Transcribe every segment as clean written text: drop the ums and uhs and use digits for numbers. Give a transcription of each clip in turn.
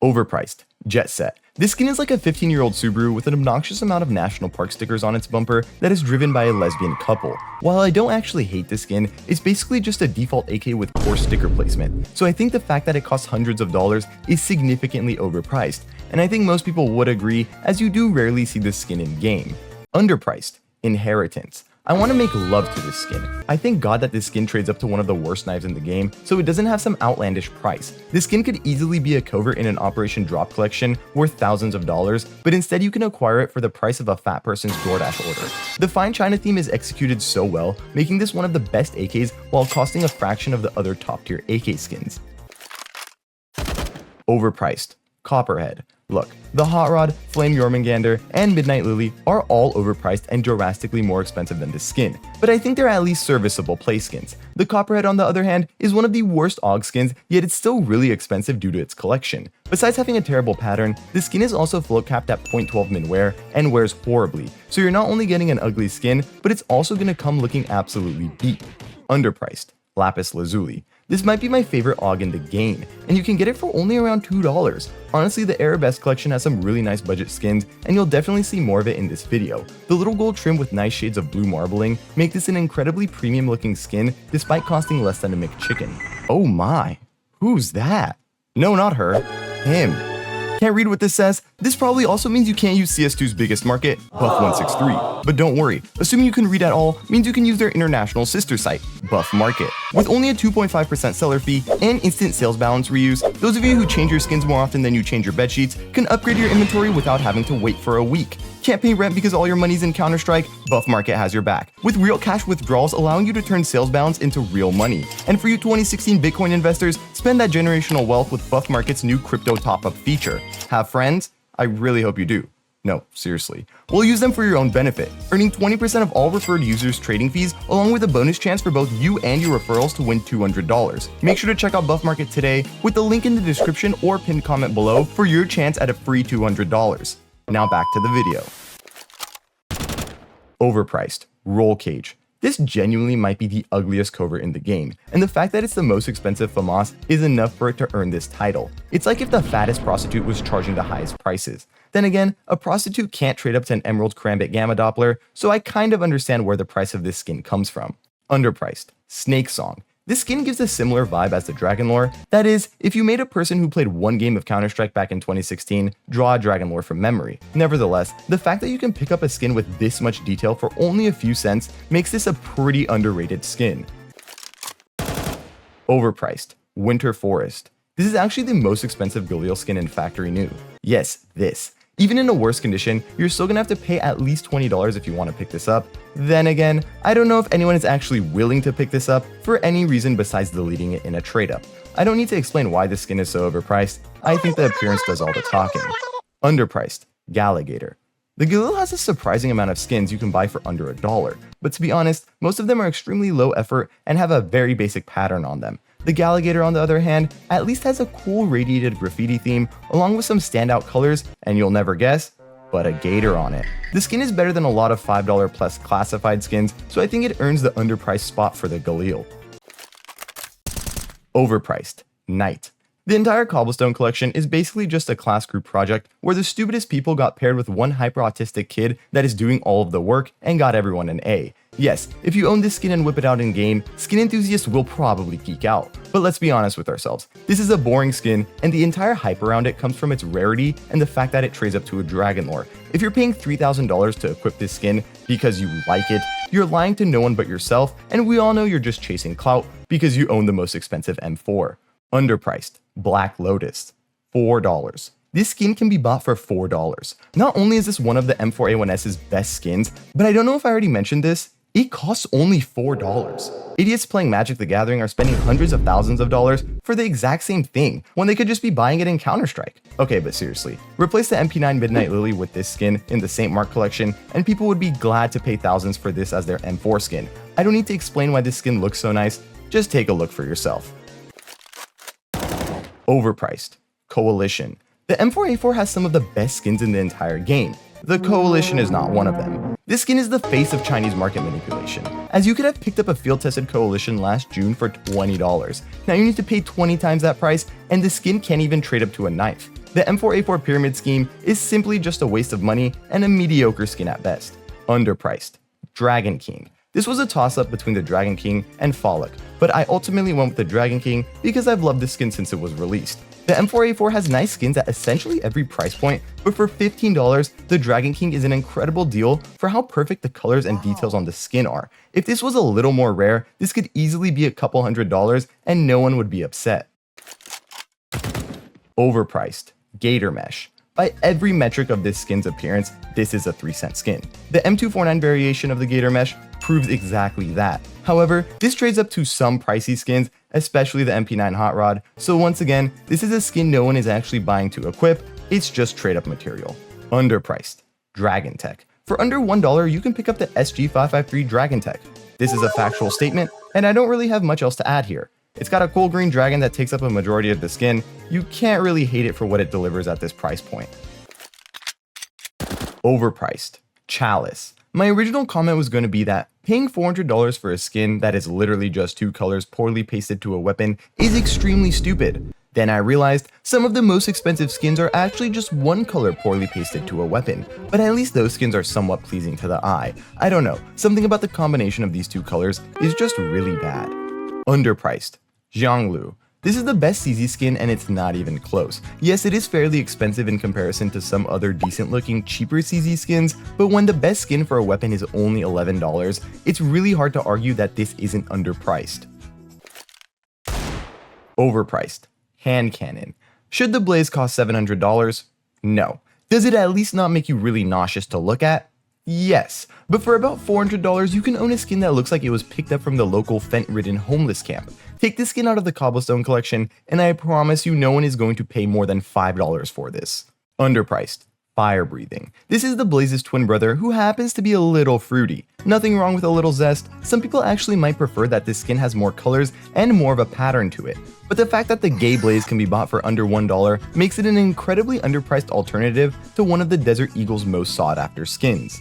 Overpriced. Jet Set. This skin is like a 15-year-old Subaru with an obnoxious amount of national park stickers on its bumper that is driven by a lesbian couple. While I don't actually hate this skin, it's basically just a default AK with coarse sticker placement, so I think the fact that it costs hundreds of dollars is significantly overpriced, and I think most people would agree as you do rarely see this skin in game. Underpriced. Inheritance. I want to make love to this skin. I thank God that this skin trades up to one of the worst knives in the game, so it doesn't have some outlandish price. This skin could easily be a covert in an Operation Drop collection worth thousands of dollars, but instead you can acquire it for the price of a fat person's DoorDash order. The fine China theme is executed so well, making this one of the best AKs while costing a fraction of the other top tier AK skins. Overpriced. Copperhead. Look, the Hot Rod, Flame Jormungandr, and Midnight Lily are all overpriced and drastically more expensive than this skin, but I think they're at least serviceable play skins. The Copperhead, on the other hand, is one of the worst AUG skins, yet it's still really expensive due to its collection. Besides having a terrible pattern, the skin is also float capped at 0.12 min wear and wears horribly, so you're not only getting an ugly skin, but it's also going to come looking absolutely beat. Underpriced. Lapis Lazuli. This might be my favorite AUG in the game, and you can get it for only around $2. Honestly, the Arabesque collection has some really nice budget skins, and you'll definitely see more of it in this video. The little gold trim with nice shades of blue marbling make this an incredibly premium looking skin despite costing less than a McChicken. Oh my, who's that? No, not her, him. Can't read what this says? This probably also means you can't use CS2's biggest market, Buff163. But don't worry, assuming you can read at all means you can use their international sister site, Buff Market. With only a 2.5% seller fee and instant sales balance reuse, those of you who change your skins more often than you change your bedsheets can upgrade your inventory without having to wait for a week. Can't pay rent because all your money's in Counter-Strike? Buff Market has your back, with real cash withdrawals allowing you to turn sales balance into real money. And for you 2016 Bitcoin investors, spend that generational wealth with Buff Market's new crypto top-up feature. Have friends? I really hope you do. No, seriously. We'll use them for your own benefit, earning 20% of all referred users' trading fees, along with a bonus chance for both you and your referrals to win $200. Make sure to check out Buff Market today with the link in the description or pinned comment below for your chance at a free $200. Now back to the video. Overpriced. Roll Cage. This genuinely might be the ugliest covert in the game, and the fact that it's the most expensive FAMAS is enough for it to earn this title. It's like if the fattest prostitute was charging the highest prices. Then again, a prostitute can't trade up to an Emerald Karambit Gamma Doppler, so I kind of understand where the price of this skin comes from. Underpriced. Snake Song. This skin gives a similar vibe as the Dragon Lore. That is, if you made a person who played one game of Counter-Strike back in 2016 draw a Dragon Lore from memory. Nevertheless, the fact that you can pick up a skin with this much detail for only a few cents makes this a pretty underrated skin. Overpriced. Winter Forest. This is actually the most expensive Galil skin in factory new. Yes, this. Even in a worse condition, you're still gonna have to pay at least $20 if you want to pick this up. Then again, I don't know if anyone is actually willing to pick this up for any reason besides deleting it in a trade-up. I don't need to explain why this skin is so overpriced. I think the appearance does all the talking. Underpriced. Galligator. The Galil has a surprising amount of skins you can buy for under $1, but to be honest, most of them are extremely low effort and have a very basic pattern on them. The Galligator, on the other hand, at least has a cool radiated graffiti theme along with some standout colors, and you'll never guess, but a gator on it. The skin is better than a lot of $5 plus classified skins, so I think it earns the underpriced spot for the Galil. Overpriced. Knight. The entire Cobblestone collection is basically just a class group project where the stupidest people got paired with one hyper-autistic kid that is doing all of the work and got everyone an A. Yes, if you own this skin and whip it out in game, skin enthusiasts will probably geek out. But let's be honest with ourselves, this is a boring skin, and the entire hype around it comes from its rarity and the fact that it trades up to a Dragon Lore. If you're paying $3,000 to equip this skin because you like it, you're lying to no one but yourself, and we all know you're just chasing clout because you own the most expensive M4. Underpriced. Black Lotus. $4. This skin can be bought for $4. Not only is this one of the M4A1S's best skins, but I don't know if I already mentioned this, it costs only $4. Idiots playing Magic the Gathering are spending hundreds of thousands of dollars for the exact same thing when they could just be buying it in Counter-Strike. Okay, but seriously, replace the MP9 Midnight Lily with this skin in the St. Mark collection and people would be glad to pay thousands for this as their M4 skin. I don't need to explain why this skin looks so nice, just take a look for yourself. Overpriced. Coalition. The M4A4 has some of the best skins in the entire game. The Coalition is not one of them. This skin is the face of Chinese market manipulation, as you could have picked up a field-tested Coalition last June for $20. Now you need to pay 20 times that price, and the skin can't even trade up to a knife. The M4A4 Pyramid Scheme is simply just a waste of money and a mediocre skin at best. Underpriced. Dragon King. This was a toss-up between the Dragon King and Falloc, but I ultimately went with the Dragon King because I've loved this skin since it was released. The M4A4 has nice skins at essentially every price point, but for $15, the Dragon King is an incredible deal for how perfect the colors and details on the skin are. If this was a little more rare, this could easily be a couple $100s and no one would be upset. Overpriced. Gator Mesh. By every metric of this skin's appearance, this is a 3-cent skin. The M249 variation of the Gator Mesh proves exactly that. However, this trades up to some pricey skins, especially the MP9 Hot Rod, so once again, this is a skin no one is actually buying to equip, it's just trade-up material. Underpriced. Dragon Tech. For under $1, you can pick up the SG553 Dragon Tech. This is a factual statement, and I don't really have much else to add here. It's got a cool green dragon that takes up a majority of the skin. You can't really hate it for what it delivers at this price point. Overpriced. Chalice. My original comment was going to be that paying $400 for a skin that is literally just 2 colors poorly pasted to a weapon is extremely stupid. Then I realized some of the most expensive skins are actually just 1 color poorly pasted to a weapon, but at least those skins are somewhat pleasing to the eye. I don't know, something about the combination of these 2 colors is just really bad. Underpriced. Zhonglu. This is the best CZ skin and it's not even close. Yes, it is fairly expensive in comparison to some other decent looking cheaper CZ skins, but when the best skin for a weapon is only $11, it's really hard to argue that this isn't underpriced. Overpriced. Hand Cannon. Should the Blaze cost $700? No. Does it at least not make you really nauseous to look at? Yes, but for about $400 you can own a skin that looks like it was picked up from the local Fent-ridden homeless camp. Take this skin out of the Cobblestone collection and I promise you no one is going to pay more than $5 for this. Underpriced. Fire Breathing. This is the Blaze's twin brother who happens to be a little fruity. Nothing wrong with a little zest, some people actually might prefer that this skin has more colors and more of a pattern to it. But the fact that the gay Blaze can be bought for under $1 makes it an incredibly underpriced alternative to one of the Desert Eagle's most sought after skins.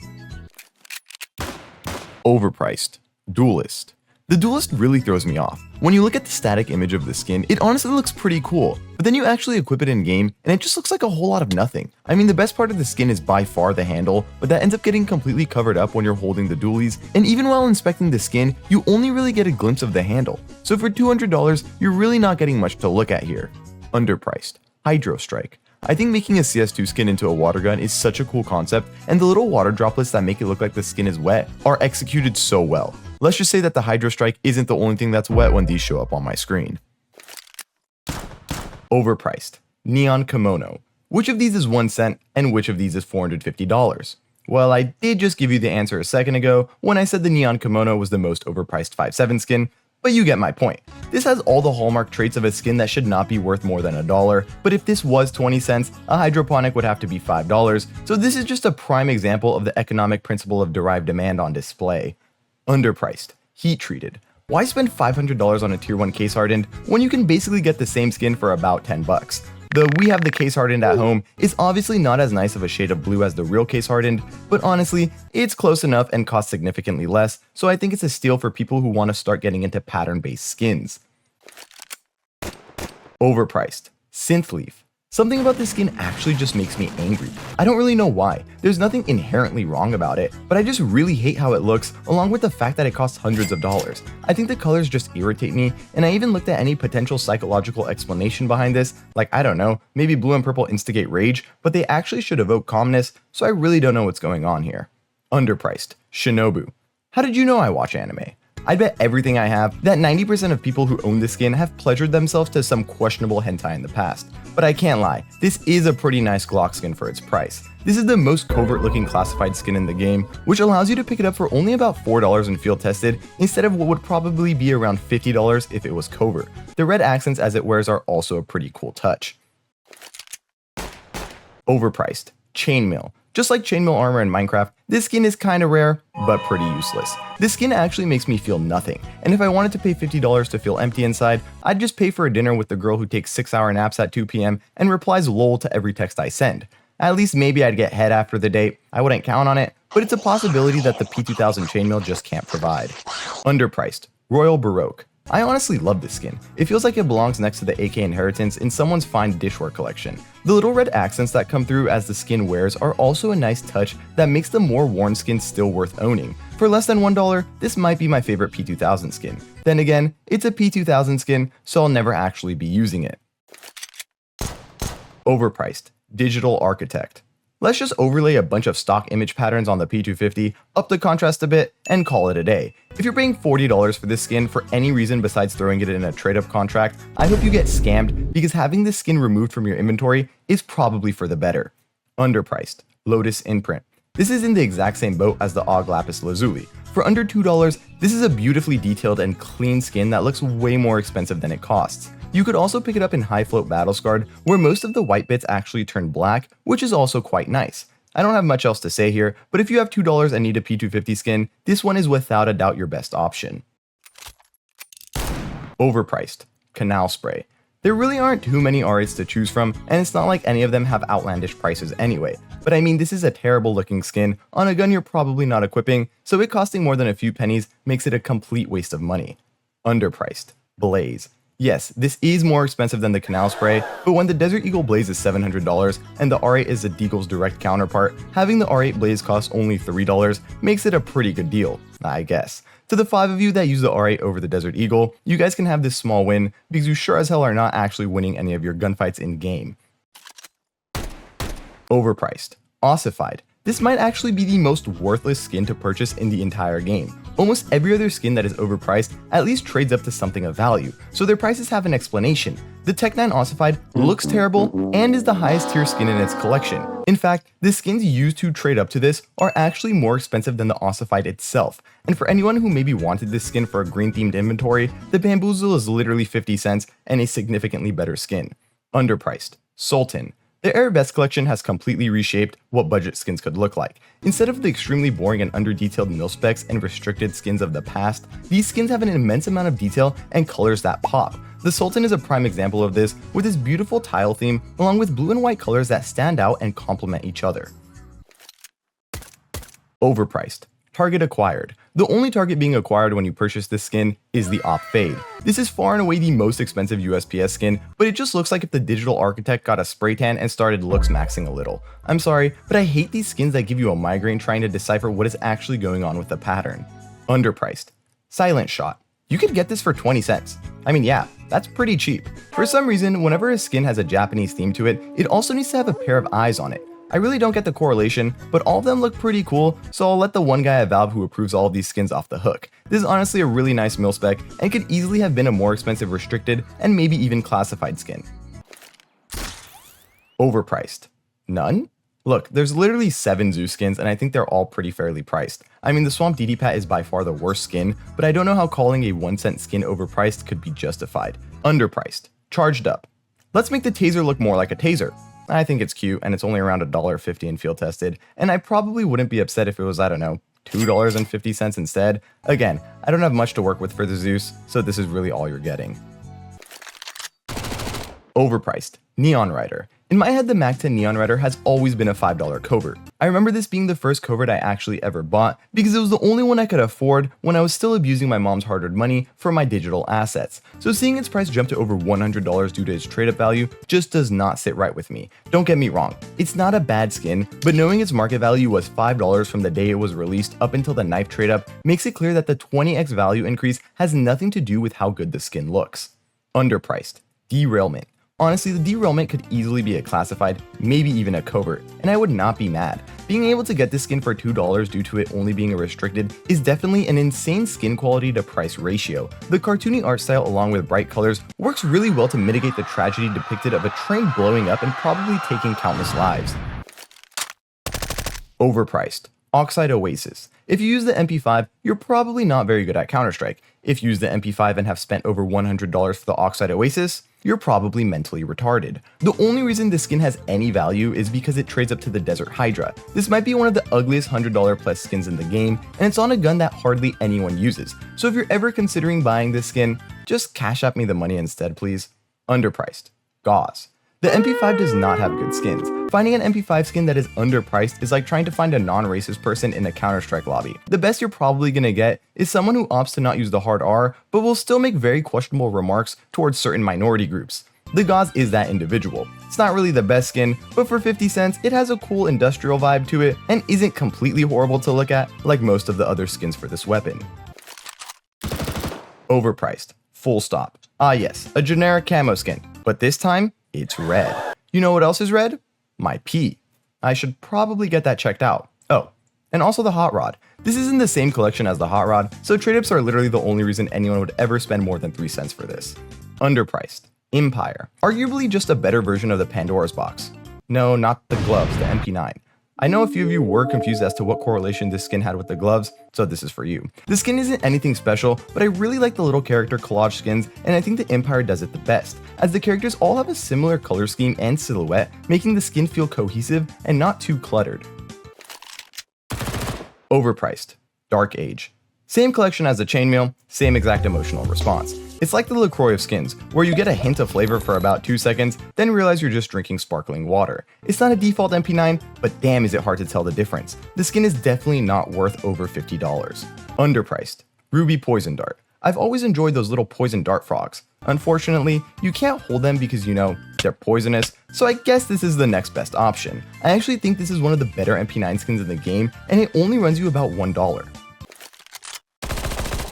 Overpriced. Duelist. The Duelist really throws me off. When you look at the static image of the skin, it honestly looks pretty cool, but then you actually equip it in game and it just looks like a whole lot of nothing. I mean, the best part of the skin is by far the handle, but that ends up getting completely covered up when you're holding the dualies, and even while inspecting the skin, you only really get a glimpse of the handle. So for $200, you're really not getting much to look at here. Underpriced. Hydro Strike. I think making a CS2 skin into a water gun is such a cool concept, and the little water droplets that make it look like the skin is wet are executed so well. Let's just say that the Hydro Strike isn't the only thing that's wet when these show up on my screen. Overpriced. Neon Kimono. Which of these is 1 cent and which of these is $450? Well, I did just give you the answer a second ago when I said the Neon Kimono was the most overpriced 5.7 skin, but you get my point. This has all the hallmark traits of a skin that should not be worth more than $1, but if this was 20 cents, a hydroponic would have to be $5, so this is just a prime example of the economic principle of derived demand on display. Underpriced. Heat Treated. Why spend $500 on a tier 1 case hardened when you can basically get the same skin for about $10? The We Have the Case Hardened at Home is obviously not as nice of a shade of blue as the real case hardened, but honestly, it's close enough and costs significantly less, so I think it's a steal for people who want to start getting into pattern-based skins. Overpriced. Synthleaf. Something about this skin actually just makes me angry. I don't really know why. There's nothing inherently wrong about it, but I just really hate how it looks, along with the fact that it costs hundreds of dollars. I think the colors just irritate me, and I even looked at any potential psychological explanation behind this, like I don't know, maybe blue and purple instigate rage, but they actually should evoke calmness, so I really don't know what's going on here. Underpriced. Shinobu. How did you know I watch anime? I bet everything I have that 90% of people who own this skin have pleasured themselves to some questionable hentai in the past. But I can't lie, this is a pretty nice Glock skin for its price. This is the most covert looking classified skin in the game, which allows you to pick it up for only about $4 in field tested, instead of what would probably be around $50 if it was covert. The red accents as it wears are also a pretty cool touch. Overpriced. Chainmail. Just like chainmail armor in Minecraft, this skin is kinda rare, but pretty useless. This skin actually makes me feel nothing, and if I wanted to pay $50 to feel empty inside, I'd just pay for a dinner with the girl who takes 6-hour naps at 2 p.m. and replies lol to every text I send. At least maybe I'd get head after the date. I wouldn't count on it, but it's a possibility that the P2000 chainmail just can't provide. Underpriced. Royal Baroque. I honestly love this skin. It feels like it belongs next to the AK Inheritance in someone's fine dishware collection. The little red accents that come through as the skin wears are also a nice touch that makes the more worn skin still worth owning. For less than $1, this might be my favorite P2000 skin. Then again, it's a P2000 skin, so I'll never actually be using it. Overpriced. Digital Architect. Let's just overlay a bunch of stock image patterns on the P250, up the contrast a bit, and call it a day. If you're paying $40 for this skin for any reason besides throwing it in a trade-up contract, I hope you get scammed because having this skin removed from your inventory is probably for the better. Underpriced. Lotus Imprint. This is in the exact same boat as the AUG Lapis Lazuli. For under $2, this is a beautifully detailed and clean skin that looks way more expensive than it costs. You could also pick it up in High Float Battlescarred, where most of the white bits actually turn black, which is also quite nice. I don't have much else to say here, but if you have $2 and need a P250 skin, this one is without a doubt your best option. Overpriced. Canal Spray. There really aren't too many R8s to choose from, and it's not like any of them have outlandish prices anyway. But I mean, this is a terrible looking skin on a gun you're probably not equipping, so it costing more than a few pennies makes it a complete waste of money. Underpriced. Blaze. Yes, this is more expensive than the Canal Spray, but when the Desert Eagle Blaze is $700 and the R8 is the Deagle's direct counterpart, having the R8 Blaze cost only $3 makes it a pretty good deal, I guess. To the 5 of you that use the R8 over the Desert Eagle, you guys can have this small win because you sure as hell are not actually winning any of your gunfights in game. Overpriced. Ossified. This might actually be the most worthless skin to purchase in the entire game. Almost every other skin that is overpriced at least trades up to something of value, so their prices have an explanation. The Tech 9 Ossified looks terrible and is the highest tier skin in its collection. In fact, the skins used to trade up to this are actually more expensive than the Ossified itself, and for anyone who maybe wanted this skin for a green themed inventory, the Bamboozle is literally 50 cents and a significantly better skin. Underpriced. Sultan. The Arabesque collection has completely reshaped what budget skins could look like. Instead of the extremely boring and under-detailed milspecs and restricted skins of the past, these skins have an immense amount of detail and colors that pop. The Sultan is a prime example of this, with its beautiful tile theme along with blue and white colors that stand out and complement each other. Overpriced. Target acquired. The only target being acquired when you purchase this skin is the Op Fade. This is far and away the most expensive USPS skin, but it just looks like if the Digital Architect got a spray tan and started looks maxing a little. I'm sorry, but I hate these skins that give you a migraine trying to decipher what is actually going on with the pattern. Underpriced. Silent Shot. You could get this for 20 cents. I mean, yeah, that's pretty cheap. For some reason, whenever a skin has a Japanese theme to it, it also needs to have a pair of eyes on it. I really don't get the correlation, but all of them look pretty cool, so I'll let the one guy at Valve who approves all of these skins off the hook. This is honestly a really nice milspec, and could easily have been a more expensive restricted and maybe even classified skin. Overpriced. None? Look, there's literally 7 Zeus skins, and I think they're all pretty fairly priced. I mean, the Swamp DD-Pat is by far the worst skin, but I don't know how calling a 1-cent skin overpriced could be justified. Underpriced. Charged Up. Let's make the taser look more like a taser. I think it's cute, and it's only around $1.50 in field tested, and I probably wouldn't be upset if it was, I don't know, $2.50 instead. Again, I don't have much to work with for the Zeus, so this is really all you're getting. Overpriced. Neon Rider. In my head, the Mag-10 Neon Rider has always been a $5 covert. I remember this being the first covert I actually ever bought because it was the only one I could afford when I was still abusing my mom's hard-earned money for my digital assets. So seeing its price jump to over $100 due to its trade-up value just does not sit right with me. Don't get me wrong, it's not a bad skin, but knowing its market value was $5 from the day it was released up until the knife trade-up makes it clear that the 20x value increase has nothing to do with how good the skin looks. Underpriced. Derailment. Honestly, the Derailment could easily be a classified, maybe even a covert, and I would not be mad. Being able to get this skin for $2 due to it only being a restricted is definitely an insane skin quality to price ratio. The cartoony art style along with bright colors works really well to mitigate the tragedy depicted of a train blowing up and probably taking countless lives. Overpriced. Oxide Oasis. If you use the MP5, you're probably not very good at Counter-Strike. If you use the MP5 and have spent over $100 for the Oxide Oasis, you're probably mentally retarded. The only reason this skin has any value is because it trades up to the Desert Hydra. This might be one of the ugliest $100 plus skins in the game, and it's on a gun that hardly anyone uses. So if you're ever considering buying this skin, just cash out me the money instead, please. Underpriced. Gauze. The MP5 does not have good skins. Finding an MP5 skin that is underpriced is like trying to find a non-racist person in a Counter-Strike lobby. The best you're probably gonna get is someone who opts to not use the hard R, but will still make very questionable remarks towards certain minority groups. The Gauze is that individual. It's not really the best skin, but for 50 cents, it has a cool industrial vibe to it and isn't completely horrible to look at like most of the other skins for this weapon. Overpriced. Full stop. Ah yes, a generic camo skin, but this time, it's red. You know what else is red? My pee. I should probably get that checked out. Oh, and also the Hot Rod. This is in the same collection as the Hot Rod, so trade-ups are literally the only reason anyone would ever spend more than 3 cents for this. Underpriced. Empire. Arguably just a better version of the Pandora's box. No, not the gloves, the MP9. I know a few of you were confused as to what correlation this skin had with the gloves, so this is for you. The skin isn't anything special, but I really like the little character collage skins, and I think the Empire does it the best, as the characters all have a similar color scheme and silhouette, making the skin feel cohesive and not too cluttered. Overpriced. Dark Age. Same collection as the Chainmail, same exact emotional response. It's like the LaCroix of skins, where you get a hint of flavor for about 2 seconds, then realize you're just drinking sparkling water. It's not a default MP9, but damn is it hard to tell the difference. The skin is definitely not worth over $50. Underpriced. Ruby Poison Dart. I've always enjoyed those little poison dart frogs. Unfortunately, you can't hold them because they're poisonous, so I guess this is the next best option. I actually think this is one of the better MP9 skins in the game, and it only runs you about $1.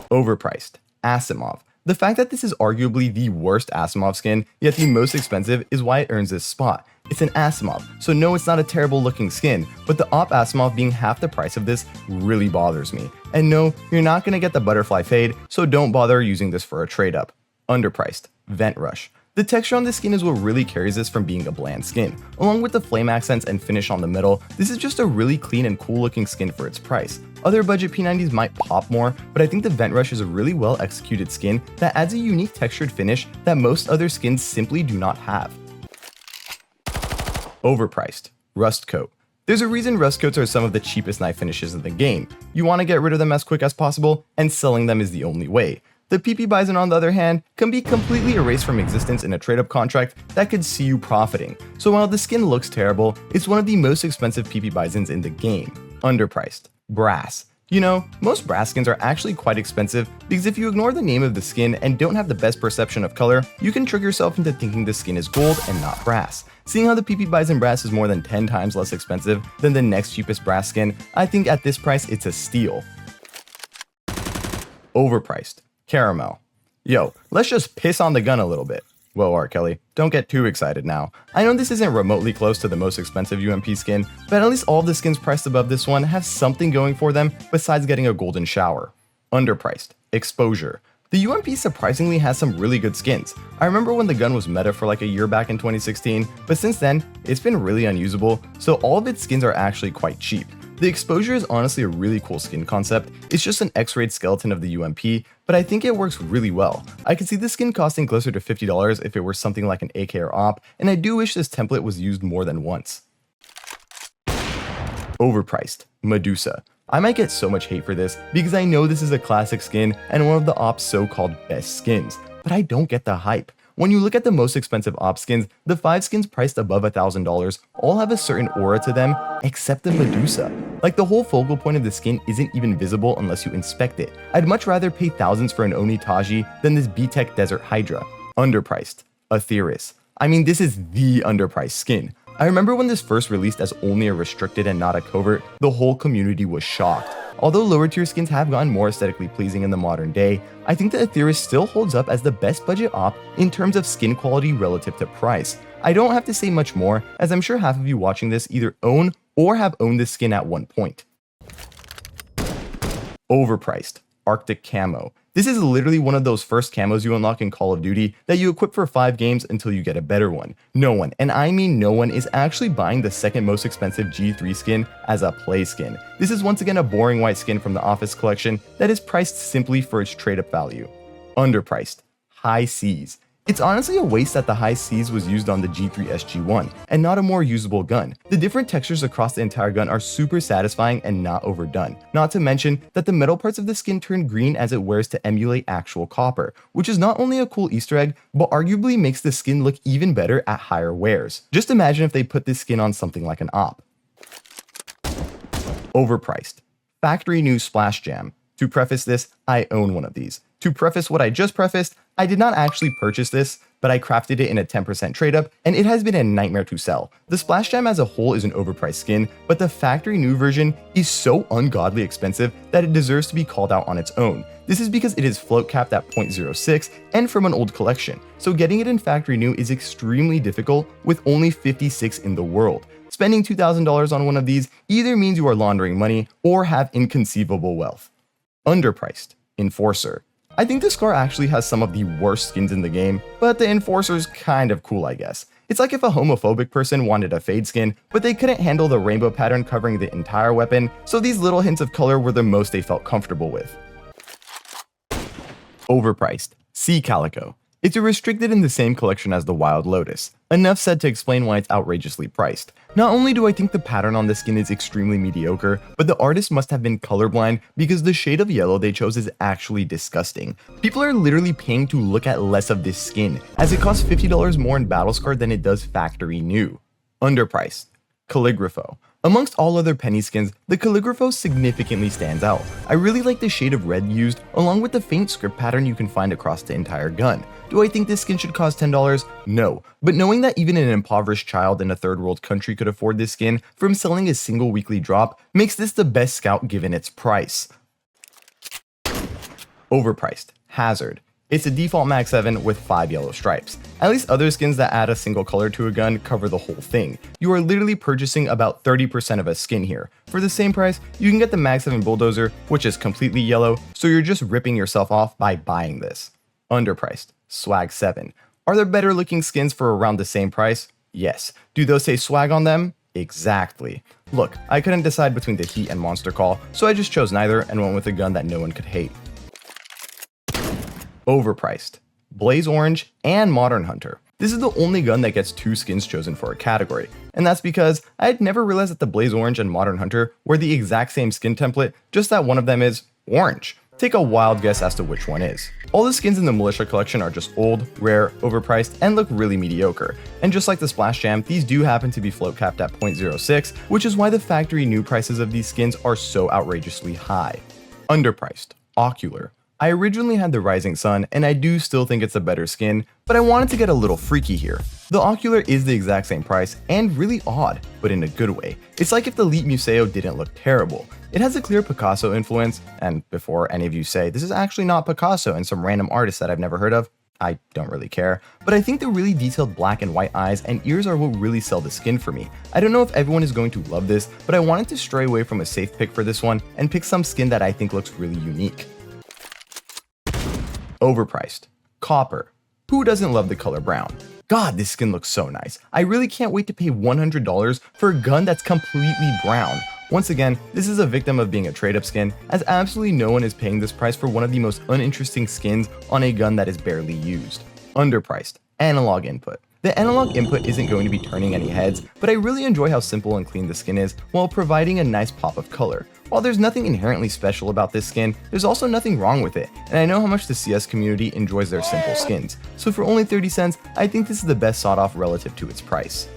Overpriced. Asimov. The fact that this is arguably the worst Asimov skin, yet the most expensive, is why it earns this spot. It's an Asimov, so no, it's not a terrible looking skin, but the op Asimov being half the price of this really bothers me. And no, you're not gonna get the butterfly fade, so don't bother using this for a trade up. Underpriced. Vent Rush. The texture on this skin is what really carries this from being a bland skin. Along with the flame accents and finish on the middle, this is just a really clean and cool looking skin for its price. Other budget P90s might pop more, but I think the Vent Rush is a really well executed skin that adds a unique textured finish that most other skins simply do not have. Overpriced. Rust Coat. There's a reason rust coats are some of the cheapest knife finishes in the game. You want to get rid of them as quick as possible, and selling them is the only way. The PP Bison, on the other hand, can be completely erased from existence in a trade-up contract that could see you profiting. So while the skin looks terrible, it's one of the most expensive PP Bisons in the game. Underpriced. Brass. Most brass skins are actually quite expensive because if you ignore the name of the skin and don't have the best perception of color, you can trick yourself into thinking the skin is gold and not brass. Seeing how the PP Bison brass is more than 10 times less expensive than the next cheapest brass skin, I think at this price it's a steal. Overpriced. Caramel. Yo, let's just piss on the gun a little bit. Whoa, R. Kelly, don't get too excited now. I know this isn't remotely close to the most expensive UMP skin, but at least all of the skins priced above this one have something going for them besides getting a golden shower. Underpriced. Exposure. The UMP surprisingly has some really good skins. I remember when the gun was meta for like a year back in 2016, but since then, it's been really unusable, so all of its skins are actually quite cheap. The Exposure is honestly a really cool skin concept. It's just an X-rayed skeleton of the UMP, but I think it works really well. I could see this skin costing closer to $50 if it were something like an AK or AWP, and I do wish this template was used more than once. Overpriced. Medusa. I might get so much hate for this because I know this is a classic skin and one of the AWP's so-called best skins, but I don't get the hype. When you look at the most expensive AWP skins, the 5 skins priced above $1,000 all have a certain aura to them, except the Medusa. Like the whole focal point of the skin isn't even visible unless you inspect it. I'd much rather pay thousands for an Onitaji than this B-Tech Desert Hydra. Underpriced. Aetheris. I mean, this is the underpriced skin. I remember when this first released as only a restricted and not a covert, the whole community was shocked. Although lower tier skins have gotten more aesthetically pleasing in the modern day, I think the Aetheris still holds up as the best budget AWP in terms of skin quality relative to price. I don't have to say much more, as I'm sure half of you watching this either own or have owned this skin at one point. Overpriced. Arctic Camo. This is literally one of those first camos you unlock in Call of Duty that you equip for 5 games until you get a better one. No one, and I mean no one, is actually buying the second most expensive G3 skin as a play skin. This is once again a boring white skin from the Office collection that is priced simply for its trade-up value. Underpriced. High Seas. It's honestly a waste that the high Cs was used on the G3 SG1 and not a more usable gun. The different textures across the entire gun are super satisfying and not overdone. Not to mention that the metal parts of the skin turn green as it wears to emulate actual copper, which is not only a cool Easter egg, but arguably makes the skin look even better at higher wears. Just imagine if they put this skin on something like an op. Overpriced. Factory new Splash Jam. To preface this, I own one of these. To preface what I just prefaced, I did not actually purchase this, but I crafted it in a 10% trade up, and it has been a nightmare to sell. The Splash Jam as a whole is an overpriced skin, but the factory new version is so ungodly expensive that it deserves to be called out on its own. This is because it is float capped at 0.06 and from an old collection, so getting it in factory new is extremely difficult with only 56 in the world. Spending $2,000 on one of these either means you are laundering money or have inconceivable wealth. Underpriced. Enforcer. I think this car actually has some of the worst skins in the game, but the Enforcer's kind of cool, I guess. It's like if a homophobic person wanted a fade skin, but they couldn't handle the rainbow pattern covering the entire weapon, so these little hints of color were the most they felt comfortable with. Overpriced. Sea Calico. It's restricted in the same collection as the Wild Lotus. Enough said to explain why it's outrageously priced. Not only do I think the pattern on the skin is extremely mediocre, but the artist must have been colorblind because the shade of yellow they chose is actually disgusting. People are literally paying to look at less of this skin, as it costs $50 more in Battlescar than it does factory new. Underpriced. Calligrapho. Amongst all other penny skins, the Calligrapho significantly stands out. I really like the shade of red used, along with the faint script pattern you can find across the entire gun. Do I think this skin should cost $10? No, but knowing that even an impoverished child in a third world country could afford this skin from selling a single weekly drop makes this the best scout given its price. Overpriced. Hazard. It's a default Mag 7 with 5 yellow stripes. At least other skins that add a single color to a gun cover the whole thing. You are literally purchasing about 30% of a skin here. For the same price, you can get the Mag 7 Bulldozer, which is completely yellow, so you're just ripping yourself off by buying this. Underpriced. Swag 7. Are there better looking skins for around the same price? Yes. Do those say swag on them? Exactly. Look, I couldn't decide between the Heat and Monster Call, so I just chose neither and went with a gun that no one could hate. Overpriced. Blaze Orange and Modern Hunter. This is the only gun that gets 2 skins chosen for a category, and that's because I had never realized that the Blaze Orange and Modern Hunter were the exact same skin template, just that one of them is orange. Take a wild guess as to which one is. All the skins in the Militia collection are just old, rare, overpriced, and look really mediocre. And just like the Splash Jam, these do happen to be float capped at 0.06, which is why the factory new prices of these skins are so outrageously high. Underpriced. Ocular. I originally had the Rising Sun, and I do still think it's a better skin, but I wanted to get a little freaky here. The Ocular is the exact same price, and really odd, but in a good way. It's like if the Elite Museo didn't look terrible. It has a clear Picasso influence, and before any of you say, this is actually not Picasso and some random artist that I've never heard of, I don't really care, but I think the really detailed black and white eyes and ears are what really sell the skin for me. I don't know if everyone is going to love this, but I wanted to stray away from a safe pick for this one and pick some skin that I think looks really unique. Overpriced. Copper. Who doesn't love the color brown? God, this skin looks so nice. I really can't wait to pay $100 for a gun that's completely brown. Once again, this is a victim of being a trade-up skin, as absolutely no one is paying this price for one of the most uninteresting skins on a gun that is barely used. Underpriced. Analog input. The analog input isn't going to be turning any heads, but I really enjoy how simple and clean the skin is while providing a nice pop of color. While there's nothing inherently special about this skin, there's also nothing wrong with it, and I know how much the CS community enjoys their simple skins, so for only 30 cents, I think this is the best sought off relative to its price.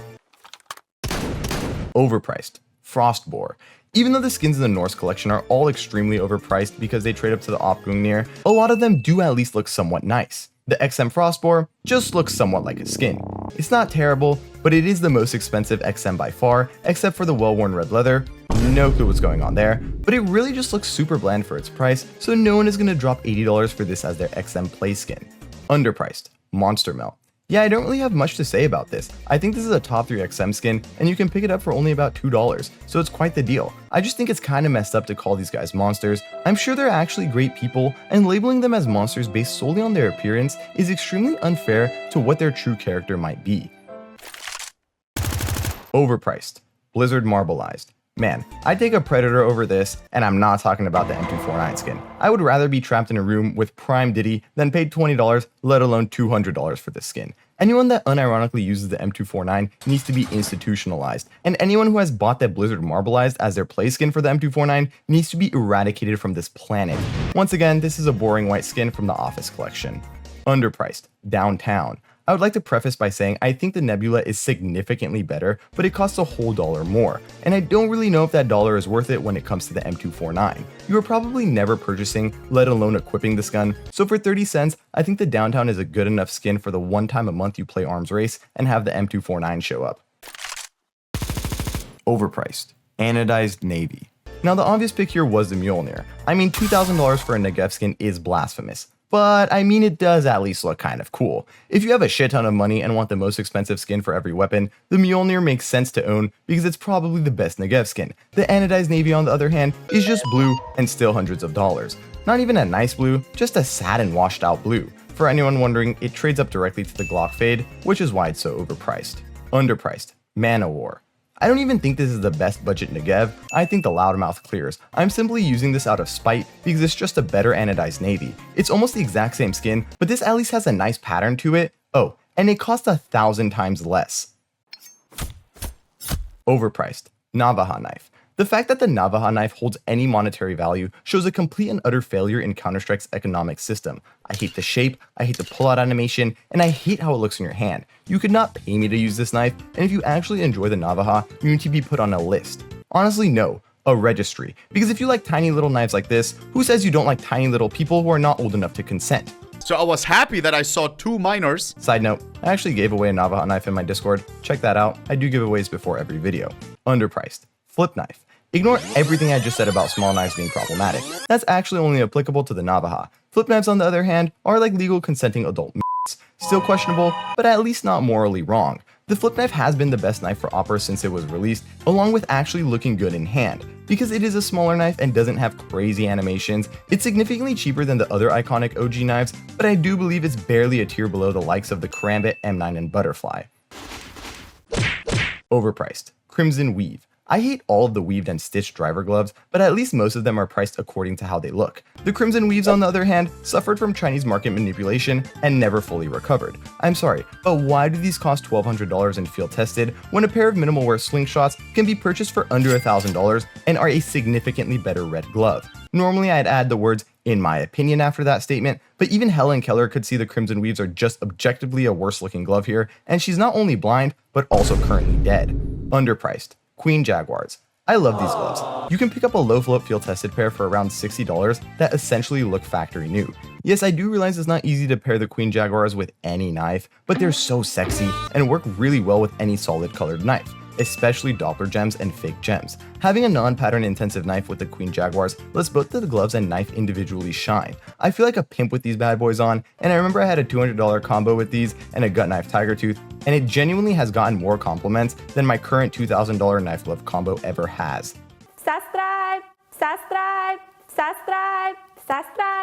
Overpriced. Frostbore. Even though the skins in the Norse collection are all extremely overpriced because they trade up to the Opgungnir, a lot of them do at least look somewhat nice. The XM Frostbore just looks somewhat like a skin. It's not terrible, but it is the most expensive XM by far, except for the well-worn red leather. No clue what's going on there, but it really just looks super bland for its price, so no one is going to drop $80 for this as their XM play skin. Underpriced. Monster Melt. Yeah, I don't really have much to say about this. I think this is a top 3 XM skin, and you can pick it up for only about $2, so it's quite the deal. I just think it's kinda messed up to call these guys monsters. I'm sure they're actually great people, and labeling them as monsters based solely on their appearance is extremely unfair to what their true character might be. Overpriced. Blizzard Marbleized. Man, I'd take a Predator over this, and I'm not talking about the M249 skin. I would rather be trapped in a room with Prime Diddy than paid $20, let alone $200 for this skin. Anyone that unironically uses the M249 needs to be institutionalized, and anyone who has bought that Blizzard Marbleized as their play skin for the M249 needs to be eradicated from this planet. Once again, this is a boring white skin from the Office collection. Underpriced, Downtown. I would like to preface by saying I think the Nebula is significantly better, but it costs a whole $1 more, and I don't really know if that $1 is worth it when it comes to the M249. You are probably never purchasing, let alone equipping this gun, so for 30 cents, I think the Downtown is a good enough skin for the one time a month you play Arms Race and have the M249 show up. Overpriced, Anodized Navy. Now the obvious pick here was the Mjolnir. I mean, $2,000 for a Negev skin is blasphemous. But I mean, it does at least look kind of cool. If you have a shit ton of money and want the most expensive skin for every weapon, the Mjolnir makes sense to own because it's probably the best Negev skin. The Anodized Navy, on the other hand, is just blue and still hundreds of dollars. Not even a nice blue, just a sad and washed out blue. For anyone wondering, it trades up directly to the Glock Fade, which is why it's so overpriced. Underpriced, Man of War. I don't even think this is the best budget Negev, I think the Loudmouth clears. I'm simply using this out of spite because it's just a better Anodized Navy. It's almost the exact same skin, but this at least has a nice pattern to it. Oh, and it costs 1,000 times less. Overpriced, Navaja Knife. The fact that the Navaja knife holds any monetary value shows a complete and utter failure in Counter-Strike's economic system. I hate the shape, I hate the pull-out animation, and I hate how it looks in your hand. You could not pay me to use this knife, and if you actually enjoy the Navaja, you need to be put on a list. Honestly, no. A registry. Because if you like tiny little knives like this, who says you don't like tiny little people who are not old enough to consent? So I was happy that I saw 2 minors. Side note, I actually gave away a Navaja knife in my Discord. Check that out. I do giveaways before every video. Underpriced. Flip knife. Ignore everything I just said about small knives being problematic. That's actually only applicable to the Navaja. Flip knives, on the other hand, are like legal consenting adult m***s. Still questionable, but at least not morally wrong. The flip knife has been the best knife for Opera since it was released, along with actually looking good in hand. Because it is a smaller knife and doesn't have crazy animations, it's significantly cheaper than the other iconic OG knives, but I do believe it's barely a tier below the likes of the Karambit, M9, and Butterfly. Overpriced. Crimson Weave. I hate all of the weaved and stitched driver gloves, but at least most of them are priced according to how they look. The Crimson Weaves, on the other hand, suffered from Chinese market manipulation and never fully recovered. I'm sorry, but why do these cost $1,200 and field tested when a pair of minimal wear slingshots can be purchased for under $1,000 and are a significantly better red glove? Normally I'd add the words "in my opinion" after that statement, but even Helen Keller could see the Crimson Weaves are just objectively a worse looking glove here, and she's not only blind, but also currently dead. Underpriced. Queen Jaguars. I love these gloves. You can pick up a low float field tested pair for around $60 that essentially look factory new. Yes, I do realize it's not easy to pair the Queen Jaguars with any knife, but they're so sexy and work really well with any solid colored knife, especially Doppler gems and fake gems. Having a non-pattern intensive knife with the Queen Jaguars lets both the gloves and knife individually shine. I feel like a pimp with these bad boys on, and I remember I had a $200 combo with these and a gut knife Tiger Tooth, and it genuinely has gotten more compliments than my current $2,000 knife glove combo ever has. Subscribe, subscribe, subscribe, subscribe.